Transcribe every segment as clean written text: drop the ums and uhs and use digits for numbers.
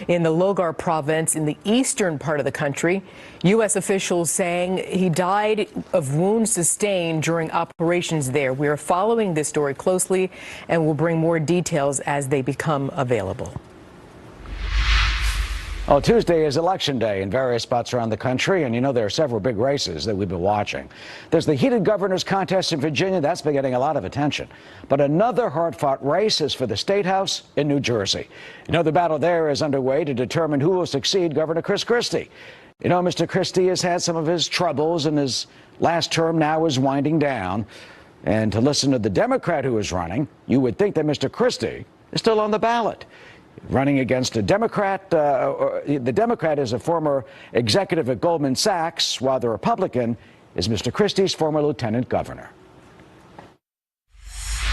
in the Logar province in the eastern part of the country. U.S. officials saying he died of wounds sustained during operations there. We are following this story closely and will bring more details as they become available. Well, Tuesday is election day in various spots around the country, and you know there are several big races that we've been watching. There's the heated governor's contest in Virginia. That's been getting a lot of attention. But another hard-fought race is for the State House in New Jersey. You know, the battle there is underway to determine who will succeed Governor Chris Christie. You know, Mr. Christie has had some of his troubles, and his last term now is winding down. And to listen to the Democrat who is running, you would think that Mr. Christie is still on the ballot. Running against a Democrat, the Democrat is a former executive at Goldman Sachs, while the Republican is Mr. Christie's former lieutenant governor.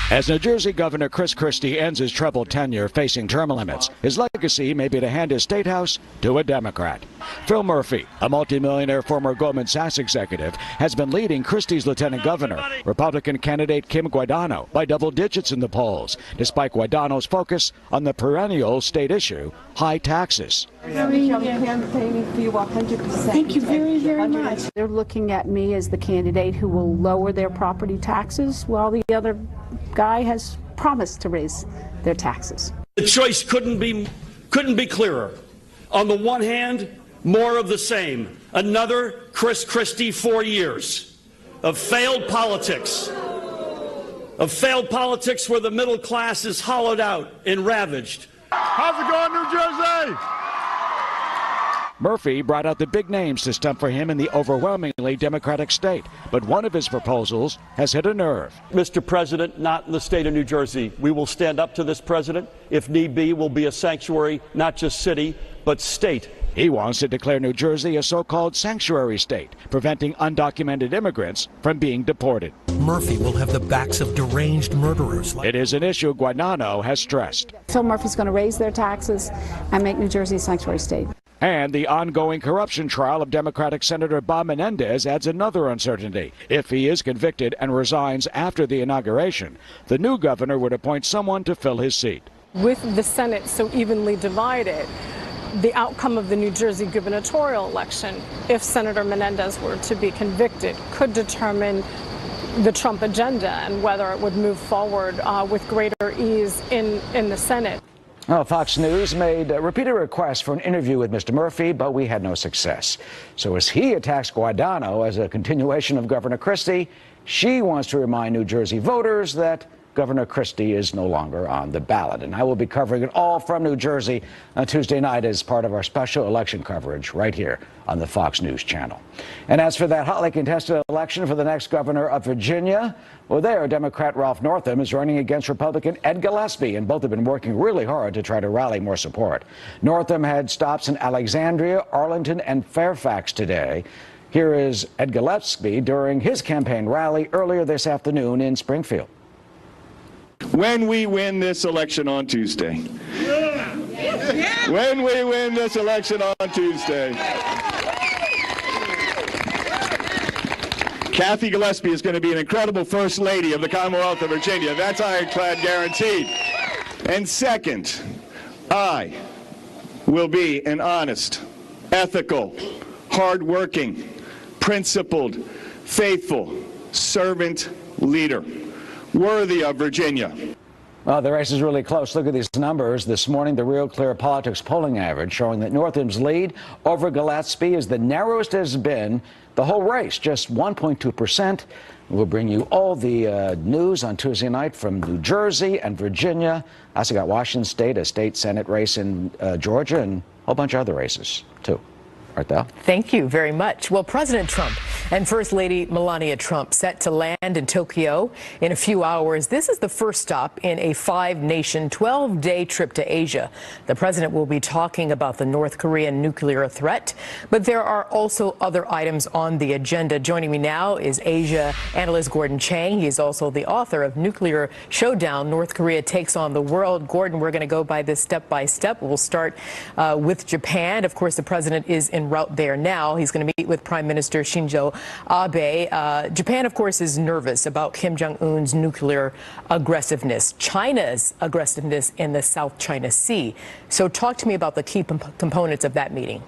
As New Jersey Governor Chris Christie ends his troubled tenure facing term limits, his legacy may be to hand his state house to a Democrat. Phil Murphy, a multimillionaire former Goldman Sachs executive, has been leading Christie's lieutenant governor, Republican candidate Kim Guadagno, by double digits in the polls, despite Guadagno's focus on the perennial state issue, high taxes. Thank you very, very much. They're looking at me as the candidate who will lower their property taxes, while the other guy has promised to raise their taxes. The choice couldn't be clearer. On the one hand, more of the same. Another Chris Christie 4 years of failed politics. Of failed politics where the middle class is hollowed out and ravaged. How's it going, New Jersey? Murphy brought out the big names to stump for him in the overwhelmingly Democratic state, but one of his proposals has hit a nerve. Mr. President, not in the state of New Jersey. We will stand up to this president. If need be, we'll be a sanctuary, not just city, but state. He wants to declare New Jersey a so-called sanctuary state, preventing undocumented immigrants from being deported. Murphy will have the backs of deranged murderers. It is an issue Guadagno has stressed. Phil Murphy's going to raise their taxes and make New Jersey a sanctuary state. And the ongoing corruption trial of Democratic Senator Bob Menendez adds another uncertainty. If he is convicted and resigns after the inauguration, the new governor would appoint someone to fill his seat. With the Senate so evenly divided, the outcome of the New Jersey gubernatorial election, if Senator Menendez were to be convicted, could determine the Trump agenda and whether it would move forward with greater ease in the Senate. Well, Fox News made repeated requests for an interview with Mr. Murphy, but we had no success. So as he attacks Guadagno as a continuation of Governor Christie, she wants to remind New Jersey voters that Governor Christie is no longer on the ballot. And I will be covering it all from New Jersey on Tuesday night as part of our special election coverage right here on the Fox News channel. And as for that hotly contested election for the next governor of Virginia, well, there, Democrat Ralph Northam is running against Republican Ed Gillespie, and both have been working really hard to try to rally more support. Northam had stops in Alexandria, Arlington, and Fairfax today. Here is Ed Gillespie during his campaign rally earlier this afternoon in Springfield. When we win this election on Tuesday. When we win this election on Tuesday. Kathy Gillespie is going to be an incredible First Lady of the Commonwealth of Virginia. That's ironclad guaranteed. And second, I will be an honest, ethical, hardworking, principled, faithful, servant leader, worthy of Virginia. Well, the race is really close. Look at these numbers. This morning, the Real Clear Politics polling average showing that Northam's lead over Gillespie is the narrowest it has been the whole race, just 1.2%. We'll bring you all the news on Tuesday night from New Jersey and Virginia. I also got Washington State, a state Senate race in Georgia, and a whole bunch of other races, too. Martha? Thank you very much. Well, President Trump and First Lady Melania Trump set to land in Tokyo in a few hours. This is the first stop in a 5-nation, 12-day trip to Asia. The president will be talking about the North Korean nuclear threat, but there are also other items on the agenda. Joining me now is Asia analyst Gordon Chang. He is also the author of Nuclear Showdown, North Korea Takes on the World. Gordon, we're going to go by this step by step. We'll start with Japan. Of course, the president is en route there now. He's going to meet with Prime Minister Shinzo Abe. Japan, of course, is nervous about Kim Jong-un's nuclear aggressiveness, China's aggressiveness in the South China Sea. So talk to me about the key components of that meeting.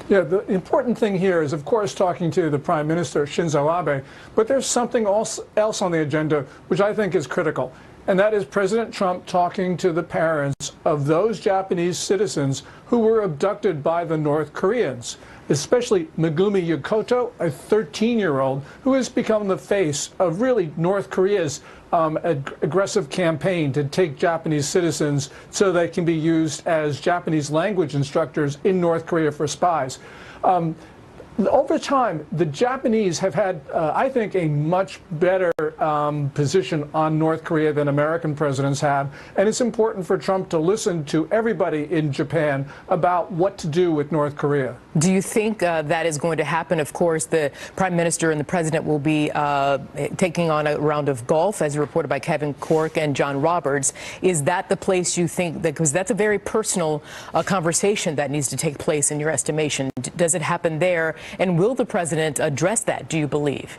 Yeah, the important thing here is, of course, talking to the Prime Minister, Shinzo Abe, but there's something else on the agenda which I think is critical, and that is President Trump talking to the parents of those Japanese citizens who were abducted by the North Koreans, especially Megumi Yokota, a 13-year-old who has become the face of really North Korea's aggressive campaign to take Japanese citizens so they can be used as Japanese language instructors in North Korea for spies. Over time, the Japanese have had, I think, a much better position on North Korea than American presidents have, and it's important for Trump to listen to everybody in Japan about what to do with North Korea. Do you think that is going to happen? Of course, the Prime Minister and the President will be taking on a round of golf, as reported by Kevin Corke and John Roberts. Is that the place you think, because that's a very personal conversation that needs to take place in your estimation? Does it happen there? And will the president address that, do you believe?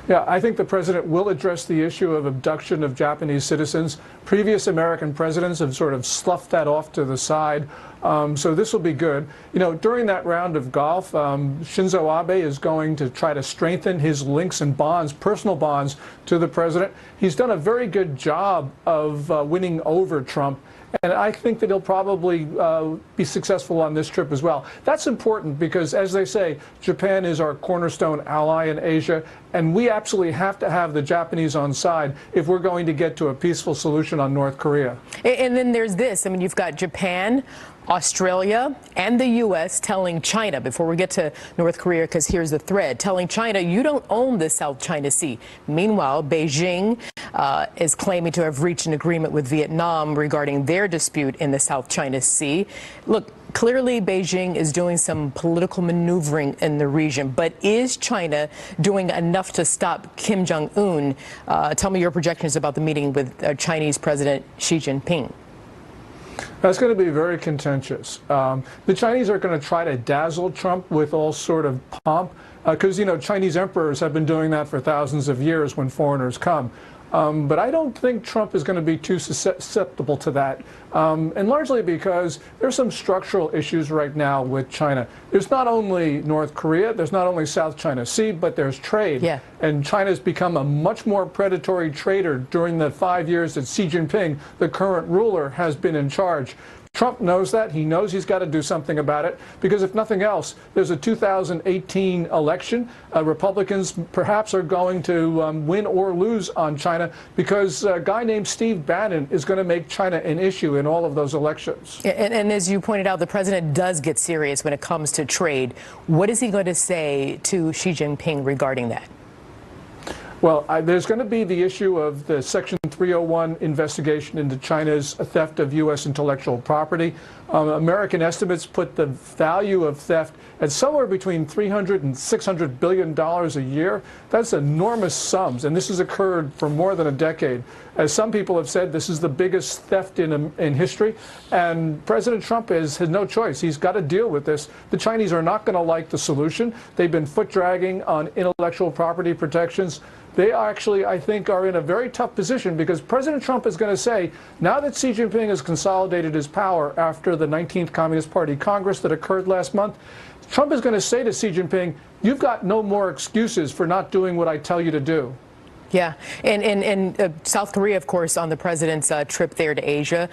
Yeah, I think the president will address the issue of abduction of Japanese citizens. Previous American presidents have sort of sloughed that off to the side. So this will be good. You know, during that round of golf, Shinzo Abe is going to try to strengthen his links and bonds, personal bonds, to the president. He's done a very good job of winning over Trump. And I think that he'll probably be successful on this trip as well. That's important because, as they say, Japan is our cornerstone ally in Asia, and we absolutely have to have the Japanese on side if we're going to get to a peaceful solution on North Korea. And then there's this. I mean, you've got Japan, Australia, and the U.S. telling China, before we get to North Korea, because here's the thread, telling China, you don't own the South China Sea. Meanwhile, Beijing is claiming to have reached an agreement with Vietnam regarding their dispute in the South China Sea. Look, clearly Beijing is doing some political maneuvering in the region, but is China doing enough to stop Kim Jong-un? Tell me your projections about the meeting with Chinese President Xi Jinping. That's going to be very contentious. The Chinese are going to try to dazzle Trump with all sort of pomp, because, you know, Chinese emperors have been doing that for thousands of years when foreigners come. But I don't think Trump is going to be too susceptible to that, and largely because there's some structural issues right now with China. There's not only North Korea, there's not only South China Sea, but there's trade. Yeah. And China's become a much more predatory trader during the 5 years that Xi Jinping, the current ruler, has been in charge. Trump knows that. He knows he's got to do something about it, because if nothing else, there's a 2018 election. Republicans perhaps are going to win or lose on China, because a guy named Steve Bannon is going to make China an issue in all of those elections. And as you pointed out, the president does get serious when it comes to trade. What is he going to say to Xi Jinping regarding that? Well, there's going to be the issue of the Section 301 investigation into China's theft of U.S. intellectual property. American estimates put the value of theft at somewhere between $300 and $600 billion a year. That's enormous sums, and this has occurred for more than a decade. As some people have said, this is the biggest theft in history, and President Trump has no choice. He's got to deal with this. The Chinese are not going to like the solution. They've been foot-dragging on intellectual property protections. They actually, I think, are in a very tough position, because President Trump is going to say, now that Xi Jinping has consolidated his power after the 19th Communist Party Congress that occurred last month, Trump is going to say to Xi Jinping, you've got no more excuses for not doing what I tell you to do. Yeah, and South Korea, of course, on the president's trip there to Asia,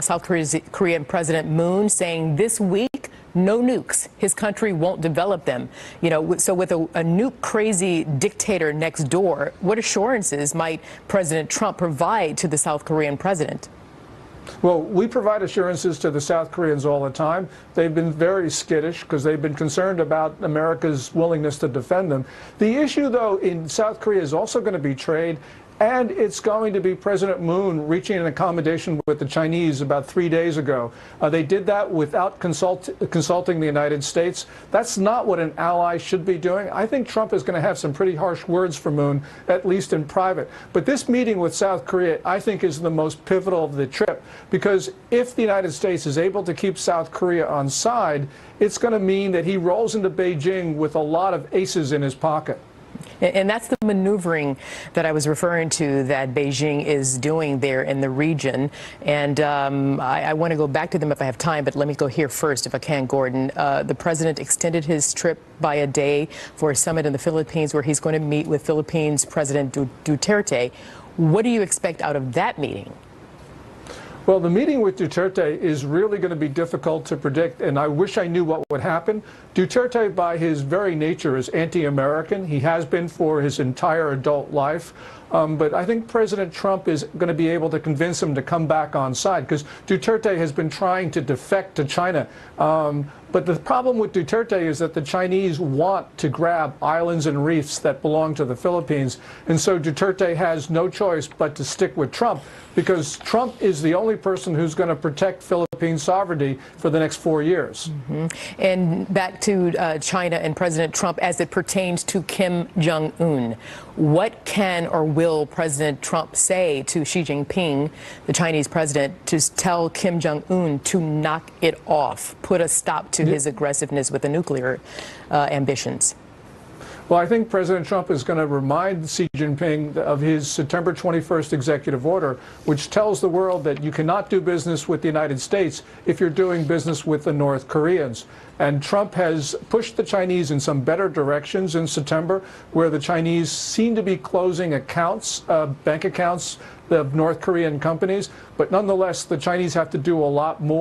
South Korean President Moon saying this week, no nukes. His country won't develop them. You know, so with a nuke-crazy dictator next door, what assurances might President Trump provide to the South Korean president? Well, we provide assurances to the South Koreans all the time. They've been very skittish because they've been concerned about America's willingness to defend them. The issue, though, in South Korea is also going to be trade. And it's going to be President Moon reaching an accommodation with the Chinese about 3 days ago. They did that without consulting the United States. That's not what an ally should be doing. I think Trump is going to have some pretty harsh words for Moon, at least in private. But this meeting with South Korea, I think, is the most pivotal of the trip, because if the United States is able to keep South Korea on side, it's going to mean that he rolls into Beijing with a lot of aces in his pocket. And that's the maneuvering that I was referring to that Beijing is doing there in the region. And I want to go back to them if I have time, but let me go here first, if I can, Gordon. The president extended his trip by a day for a summit in the Philippines where he's going to meet with Philippines President Duterte. What do you expect out of that meeting? Well, the meeting with Duterte is really going to be difficult to predict, and I wish I knew what would happen. Duterte, by his very nature, is anti-American. He has been for his entire adult life. But I think President Trump is going to be able to convince him to come back on side, because Duterte has been trying to defect to China. But the problem with Duterte is that the Chinese want to grab islands and reefs that belong to the Philippines. And so Duterte has no choice but to stick with Trump, because Trump is the only person who's going to protect Philippine sovereignty for the next 4 years. Mm-hmm. And back to China and President Trump as it pertains to Kim Jong-un. What can or will President Trump say to Xi Jinping, the Chinese president, to tell Kim Jong-un to knock it off, put a stop to his aggressiveness with the nuclear ambitions? Well, I think President Trump is going to remind Xi Jinping of his September 21st executive order, which tells the world that you cannot do business with the United States if you're doing business with the North Koreans. And Trump has pushed the Chinese in some better directions in September, where the Chinese seem to be closing accounts, bank accounts of North Korean companies. But nonetheless, the Chinese have to do a lot more